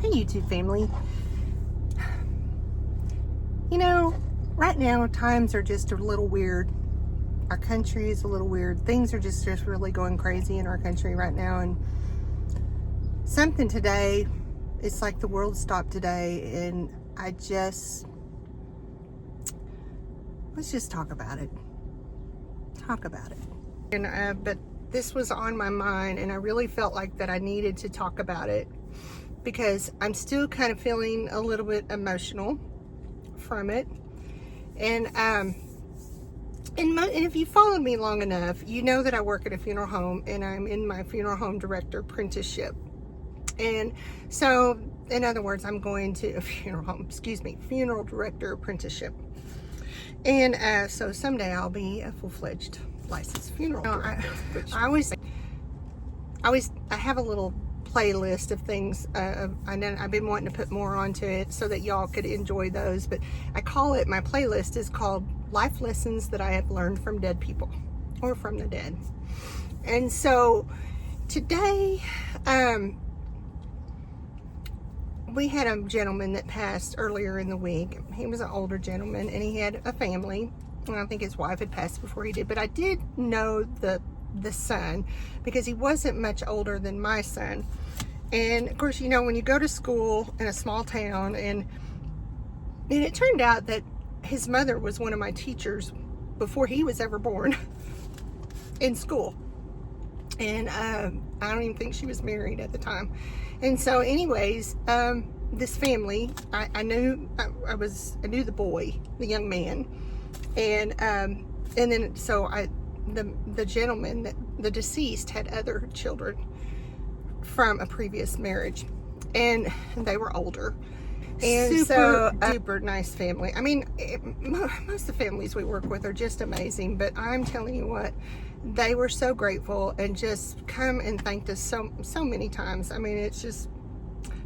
Hey YouTube family. You know, right now times are just a little weird. Our country is a little weird. Things are just really going crazy in our country right now, and something today, it's like the world stopped today, and let's just talk about it. But this was on my mind, and I really felt like that I needed to talk about it because I'm still kind of feeling a little bit emotional from it. And if you followed me long enough, you know that I work at a funeral home, and I'm in my funeral home director apprenticeship. And so, in other words, I'm going to a funeral director apprenticeship. And so someday I'll be a full-fledged licensed funeral director. I have a little playlist of things. I've been wanting to put more onto it so that y'all could enjoy those, but my playlist is called Life Lessons That I Have Learned from Dead People, or from the dead. And so today, we had a gentleman that passed earlier in the week. He was an older gentleman, and he had a family, and I think his wife had passed before he did, but I did know the son because he wasn't much older than my son. And of course, you know, when you go to school in a small town, and it turned out that his mother was one of my teachers before he was ever born in school. And I don't even think she was married at the time. And so anyways, this family, I knew the boy, the young man. And then so the gentleman, the deceased, had other children from a previous marriage, and they were older, and super nice family. I mean, most of the families we work with are just amazing, but I'm telling you what, they were so grateful and just come and thanked us so many times. I mean, it's just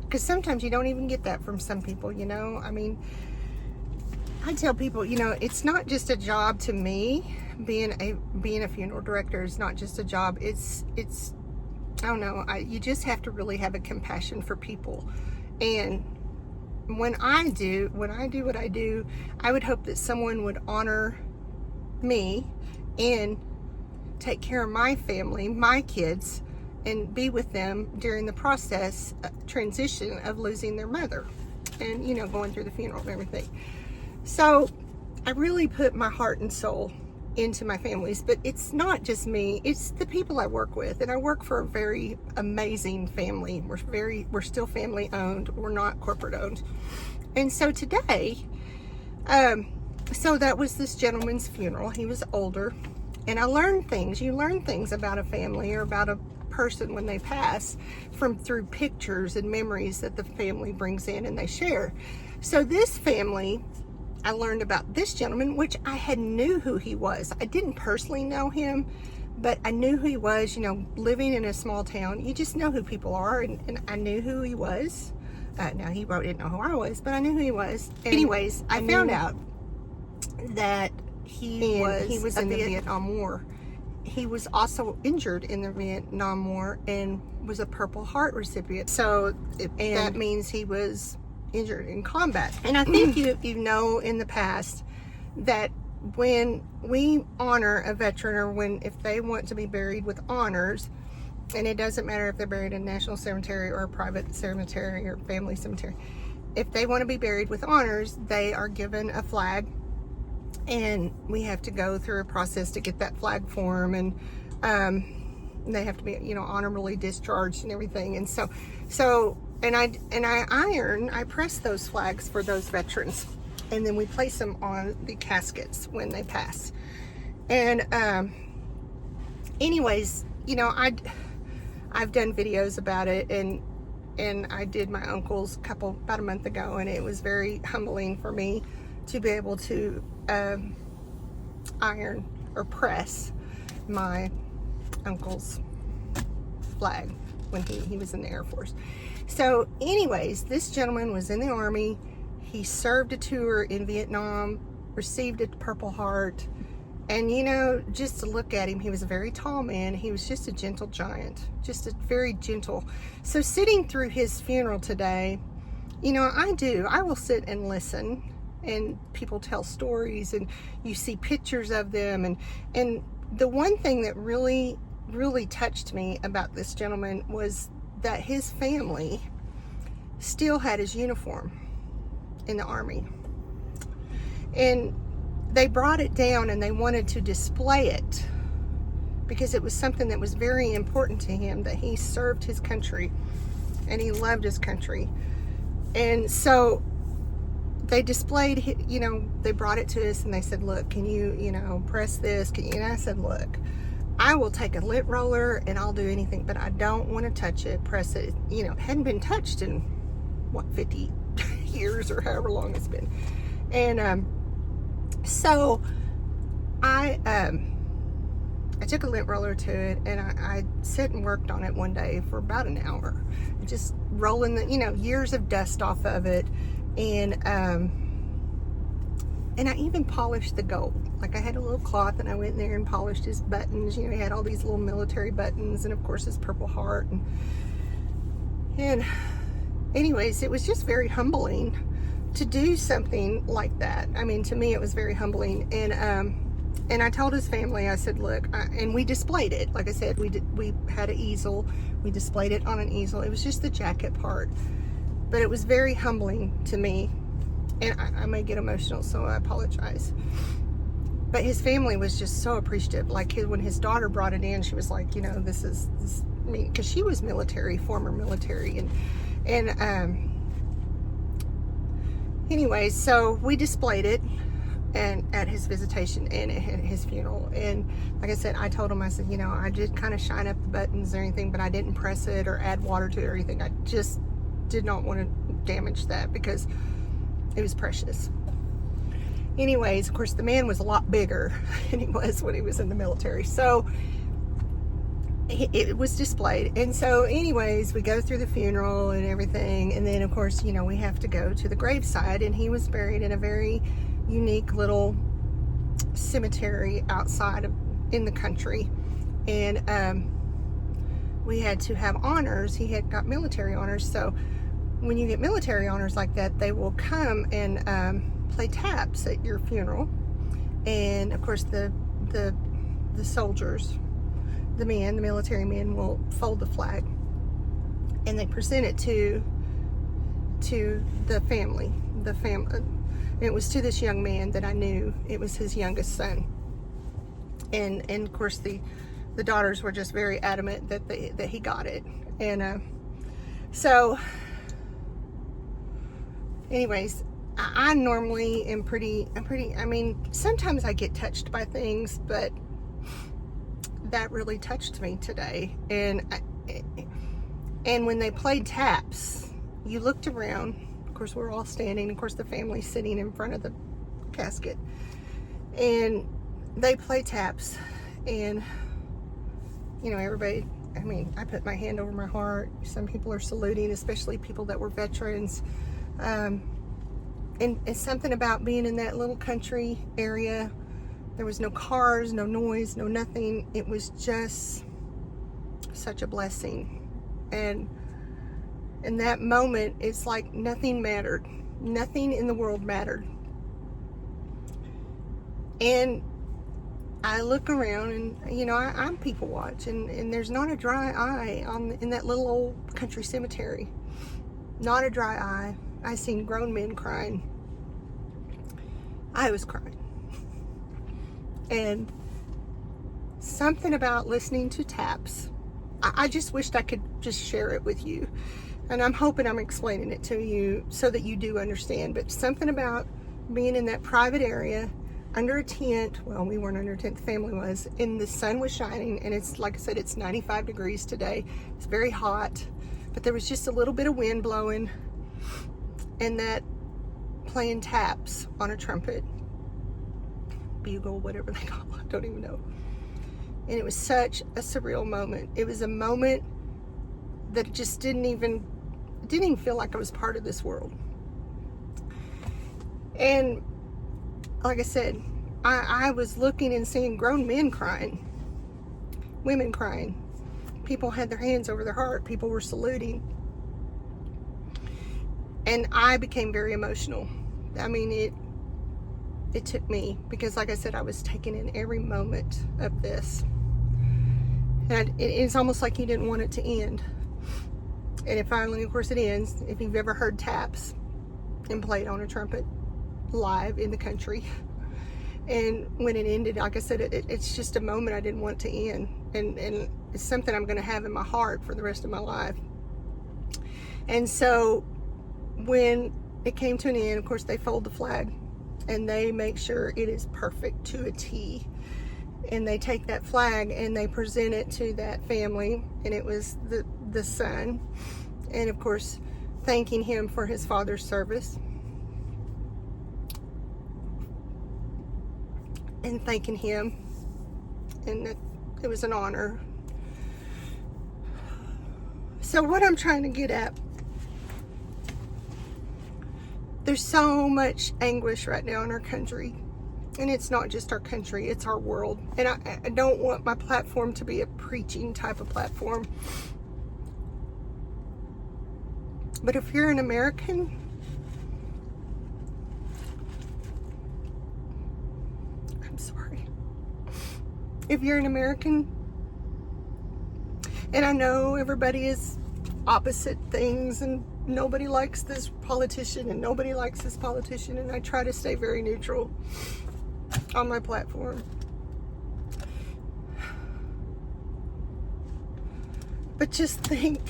because sometimes you don't even get that from some people, you know. I mean, I tell people, you know, it's not just a job to me. Being a funeral director is not just a job. It's I don't know. You just have to really have a compassion for people. And when I do what I do, I would hope that someone would honor me and take care of my family, my kids, and be with them during the process, transition of losing their mother, and, you know, going through the funeral and everything. So I really put my heart and soul into my families, but it's not just me, it's the people I work with. And I work for a very amazing family. We're still family owned. We're not corporate owned. And so today, so that was this gentleman's funeral. He was older, and I learned things. You learn things about a family or about a person when they pass through pictures and memories that the family brings in and they share. So this family, I learned about this gentleman, which I had knew who he was. I didn't personally know him, but I knew who he was. You know, living in a small town, you just know who people are, and I knew who he was. Now, he didn't know who I was, but I knew who he was. And anyways, I found out that he was in the Vietnam War. He was also injured in the Vietnam War and was a Purple Heart recipient. So that means he was injured in combat. And I think you know in the past that when we honor a veteran, or if they want to be buried with honors, and it doesn't matter if they're buried in a national cemetery or a private cemetery or family cemetery, if they want to be buried with honors, they are given a flag, and we have to go through a process to get that flag form, and they have to be, you know, honorably discharged and everything. And I press those flags for those veterans, and then we place them on the caskets when they pass. And anyways, you know, I've done videos about it, and I did my uncle's about a month ago, and it was very humbling for me to be able to iron or press my uncle's flag when he was in the Air Force. So anyways, this gentleman was in the Army. He served a tour in Vietnam, received a Purple Heart, And you know, just to look at him, he was a very tall man. He was just a gentle giant, just a very gentle. So sitting through his funeral today, you know, I will sit and listen, and people tell stories, and you see pictures of them. And the one thing that really, really touched me about this gentleman was that his family still had his uniform in the Army. And they brought it down and they wanted to display it because it was something that was very important to him, that he served his country and he loved his country. And so they displayed, you know, they brought it to us and they said, look, can you, you know, press this? Can you? And I said, look, I will take a lint roller and I'll do anything, but I don't want to touch it, press it. You know, it hadn't been touched in, what, 50 years or however long it's been. And so I took a lint roller to it, and I sat and worked on it one day for about an hour, just rolling the, you know, years of dust off of it. And I even polished the gold. Like, I had a little cloth and I went in there and polished his buttons. You know, he had all these little military buttons, and of course his Purple Heart. And anyways, it was just very humbling to do something like that. I mean, to me, it was very humbling. And I told his family, I said, look, and we displayed it. Like I said, we had an easel. We displayed it on an easel. It was just the jacket part. But it was very humbling to me. And I may get emotional, so I apologize. But his family was just so appreciative. Like, when his daughter brought it in, she was like, you know, this I mean, because she was military, former military. And anyways, so we displayed it and at his visitation and at his funeral. And like I said, I told him, I said, you know, I did kind of shine up the buttons or anything, but I didn't press it or add water to it or anything. I just did not want to damage that because it was precious. Anyways, of course, the man was a lot bigger than he was when he was in the military. So it was displayed. And so anyways, we go through the funeral and everything. And then, of course, you know, we have to go to the graveside. And he was buried in a very unique little cemetery outside in the country. And we had to have honors. He had got military honors. So when you get military honors like that, they will come and play taps at your funeral. And of course, the soldiers, the military men, will fold the flag and they present it to the family. It was to this young man that I knew. It was his youngest son. And of course, the daughters were just very adamant that he got it. And so anyways, I normally am pretty, I mean, sometimes I get touched by things, but that really touched me today. And when they played taps, you looked around. Of course, we're all standing. Of course, the family's sitting in front of the casket. And they play taps. And, you know, everybody, I mean, I put my hand over my heart. Some people are saluting, especially people that were veterans. And it's something about being in that little country area. There was no cars, no noise, no nothing. It was just such a blessing. And in that moment, it's like nothing mattered. Nothing in the world mattered. And I look around and, you know, I'm people watch, and there's not a dry eye in that little old country cemetery. Not a dry eye. I seen grown men crying. I was crying. And something about listening to taps, I just wished I could just share it with you. And I'm hoping I'm explaining it to you so that you do understand. But something about being in that private area under a tent. Well, we weren't under a tent, the family was. And the sun was shining. And it's, like I said, it's 95 degrees today. It's very hot. But there was just a little bit of wind blowing. And that playing taps on a trumpet, bugle, whatever they call it, I don't even know. And it was such a surreal moment. It was a moment that just didn't even feel like I was part of this world. And like I said, I was looking and seeing grown men crying, women crying. People had their hands over their heart. People were saluting. And I became very emotional. I mean, it took me, because like I said, I was taking in every moment of this. And it's almost like you didn't want it to end. And it finally, of course, it ends. If you've ever heard taps and played on a trumpet live in the country. And when it ended, like I said, it's just a moment I didn't want to end. And it's something I'm going to have in my heart for the rest of my life. And so when it came to an end, of course, they fold the flag and they make sure it is perfect to a T. And they take that flag and they present it to that family. And it was the son. And of course, thanking him for his father's service. And thanking him, and that it was an honor. So what I'm trying to get at, there's so much anguish right now in our country, and it's not just our country, it's our world. And I don't want my platform to be a preaching type of platform, but if you're an American, if you're an American, and I know everybody is opposite things, and nobody likes this politician and nobody likes this politician, and I try to stay very neutral on my platform. But just think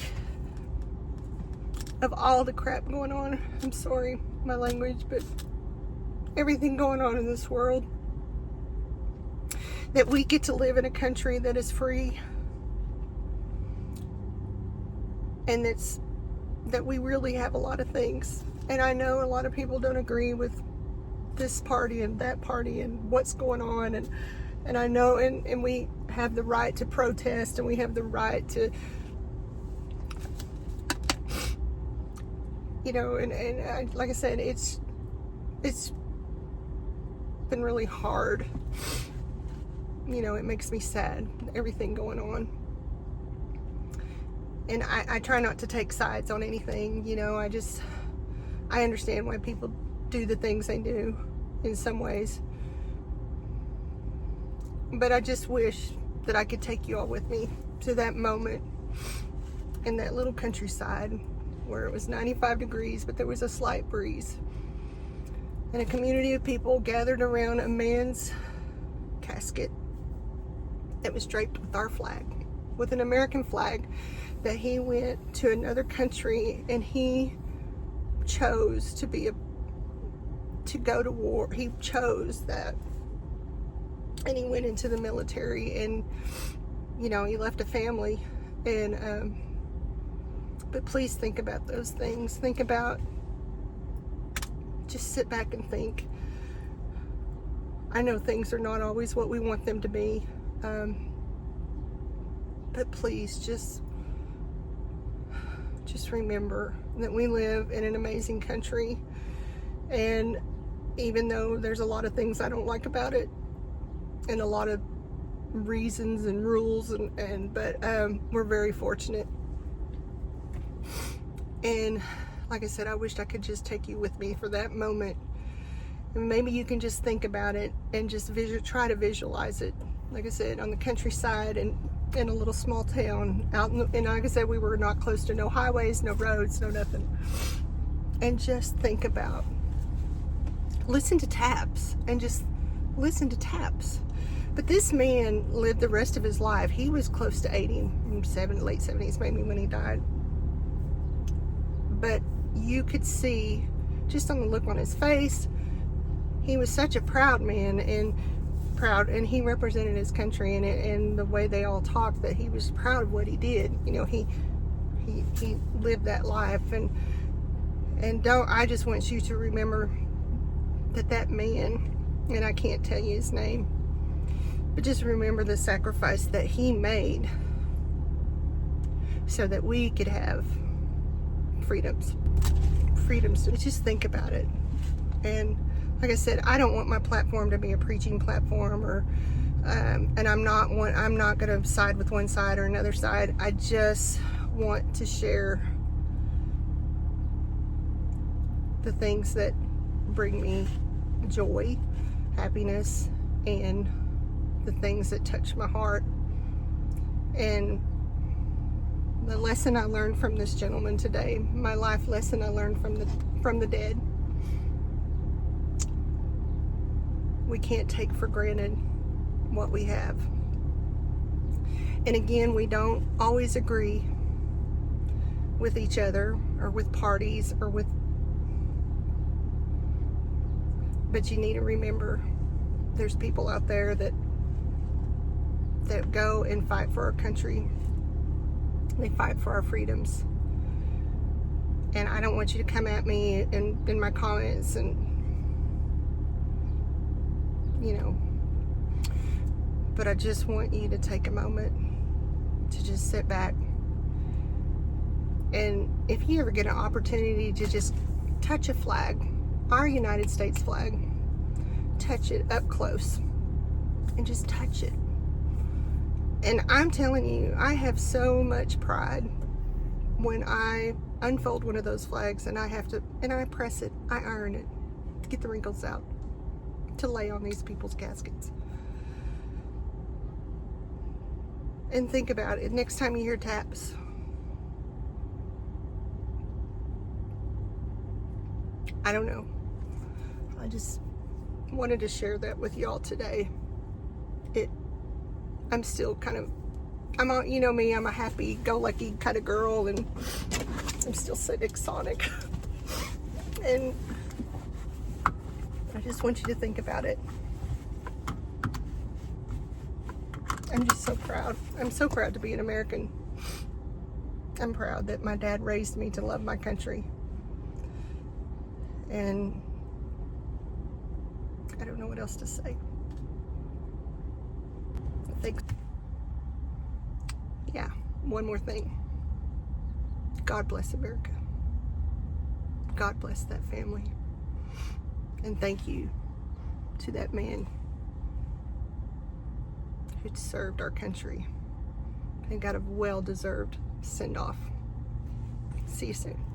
of all the crap going on. I'm sorry, my language, but everything going on in this world. That we get to live in a country that is free, and that we really have a lot of things. And I know a lot of people don't agree with this party and that party and what's going on, and I know, and we have the right to protest, and we have the right to, you know, and like I said, it's been really hard. You know, it makes me sad, everything going on. And I try not to take sides on anything, you know. I understand why people do the things they do in some ways. But I just wish that I could take you all with me to that moment in that little countryside where it was 95 degrees, but there was a slight breeze. And a community of people gathered around a man's casket that was draped with our flag, with an American flag, that he went to another country and he chose to go to war. He chose that, and he went into the military, and you know, he left a family. And but please think about those things. Think about, just sit back and think. I know things are not always what we want them to be. But please just remember that we live in an amazing country, and even though there's a lot of things I don't like about it, and a lot of reasons and rules, but we're very fortunate. And like I said, I wished I could just take you with me for that moment, and maybe you can just think about it and just try to visualize it. Like I said, on the countryside and in a little small town out and like I said, we were not close to no highways, no roads, no nothing. And just think about, listen to taps, and just listen to taps. But this man lived the rest of his life. He was close to 80, late 70s maybe when he died. But you could see just on the look on his face, he was such a proud man, and he represented his country, and the way they all talked, that he was proud of what he did. You know, he lived that life, and I just want you to remember that man, and I can't tell you his name, but just remember the sacrifice that he made so that we could have freedoms to just think about it. And like I said, I don't want my platform to be a preaching platform, or and I'm not going to side with one side or another side. I just want to share the things that bring me joy, happiness, and the things that touch my heart. And the lesson I learned from this gentleman today, my life lesson I learned from the dead. We can't take for granted what we have. And again, we don't always agree with each other or with parties or with, but you need to remember there's people out there that go and fight for our country. They fight for our freedoms. And I don't want you to come at me in my comments and, you know, but I just want you to take a moment to just sit back. And if you ever get an opportunity to just touch a flag, our United States flag, touch it up close and just touch it. And I'm telling you, I have so much pride when I unfold one of those flags and I press it, I iron it to get the wrinkles out, to lay on these people's caskets. And think about it, next time you hear taps, I don't know. I just wanted to share that with y'all today. I'm still kind of, you know me, I'm a happy-go-lucky kind of girl, and I'm still so exotic. And I just want you to think about it. I'm just so proud. I'm so proud to be an American. I'm proud that my dad raised me to love my country. And I don't know what else to say. Yeah, one more thing. God bless America. God bless that family. And thank you to that man who served our country and got a well-deserved send-off. See you soon.